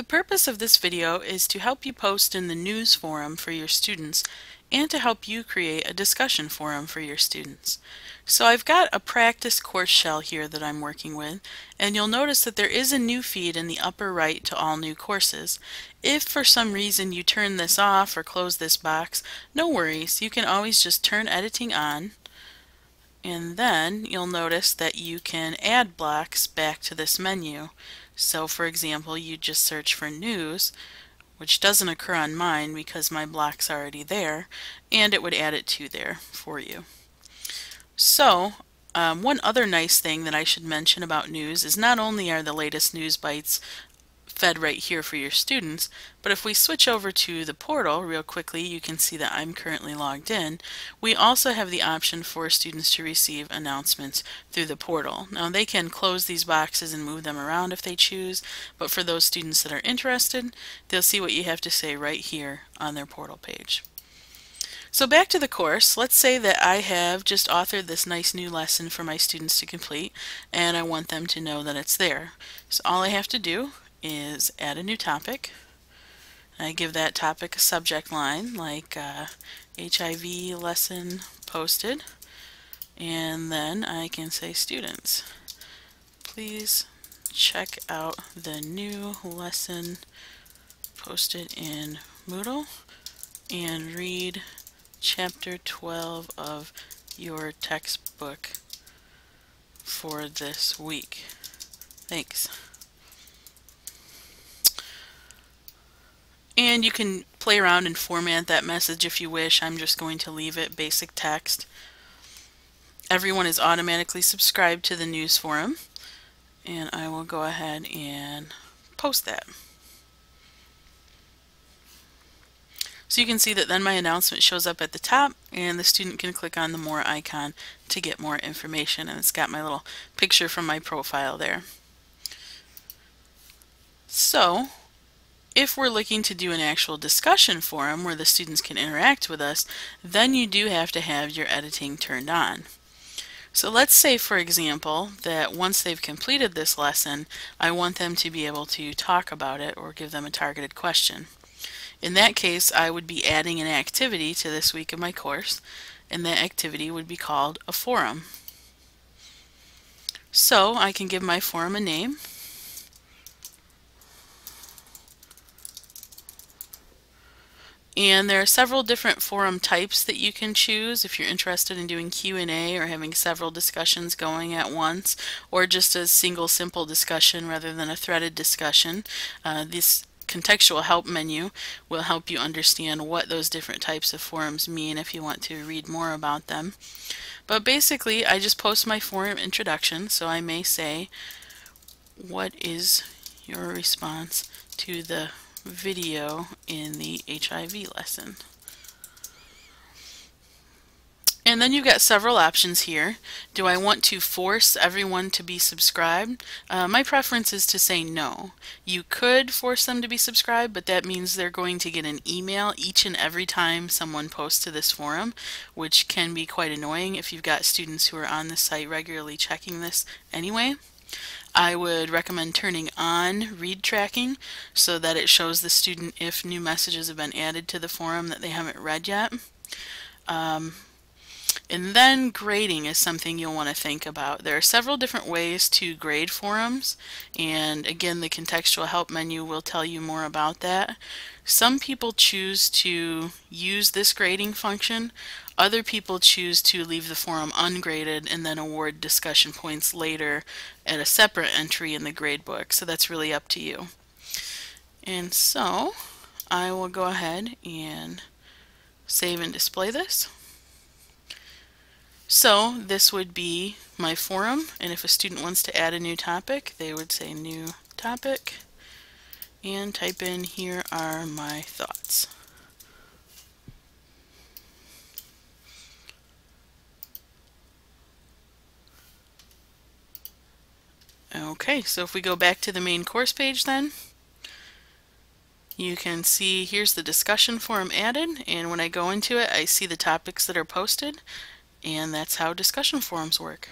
The purpose of this video is to help you post in the news forum for your students and to help you create a discussion forum for your students. So I've got a practice course shell here that I'm working with, and you'll notice that there is a new feed in the upper right to all new courses. If for some reason you turn this off or close this box, no worries, you can always just turn editing on, and then you'll notice that you can add blocks back to this menu. So for example, you just search for news, which doesn't occur on mine because my block's already there, and it would add it to there for you. So one other nice thing that I should mention about news is not only are the latest news bites fed right here for your students, but if we switch over to the portal real quickly, you can see that I'm currently logged in. We also have the option for students to receive announcements through the portal. Now they can close these boxes and move them around if they choose, but for those students that are interested, they'll see what you have to say right here on their portal page. So back to the course, let's say that I have just authored this nice new lesson for my students to complete, and I want them to know that it's there. So all I have to do is add a new topic. I give that topic a subject line like HIV lesson posted, and then I can say, students, please check out the new lesson posted in Moodle and read chapter 12 of your textbook for this week. Thanks. And you can play around and format that message if you wish. I'm just going to leave it basic text. Everyone is automatically subscribed to the news forum, and I will go ahead and post that. So you can see that then my announcement shows up at the top, and the student can click on the more icon to get more information, and it's got my little picture from my profile there. So if we're looking to do an actual discussion forum where the students can interact with us, then you do have to have your editing turned on. So let's say, for example, that once they've completed this lesson, I want them to be able to talk about it or give them a targeted question. In that case, I would be adding an activity to this week of my course, and that activity would be called a forum. So I can give my forum a name. And there are several different forum types that you can choose if you're interested in doing Q&A or having several discussions going at once, or just a single simple discussion rather than a threaded discussion. This contextual help menu will help you understand what those different types of forums mean if you want to read more about them. But basically, I just post my forum introduction, so I may say, what is your response to the video in the HIV lesson? And then you've got several options here. Do I want to force everyone to be subscribed? My preference is to say no. You could force them to be subscribed, but that means they're going to get an email each and every time someone posts to this forum, which can be quite annoying if you've got students who are on the site regularly checking this anyway. I would recommend turning on read tracking so that it shows the student if new messages have been added to the forum that they haven't read yet. And then grading is something you'll want to think about. There are several different ways to grade forums, and again, the contextual help menu will tell you more about that. Some people choose to use this grading function. Other people choose to leave the forum ungraded and then award discussion points later at a separate entry in the gradebook. So that's really up to you. And so I will go ahead and save and display this. So this would be my forum, and if a student wants to add a new topic, they would say new topic and type in, here are my thoughts. Okay, so if we go back to the main course page then, you can see here's the discussion forum added, and when I go into it, I see the topics that are posted, and that's how discussion forums work.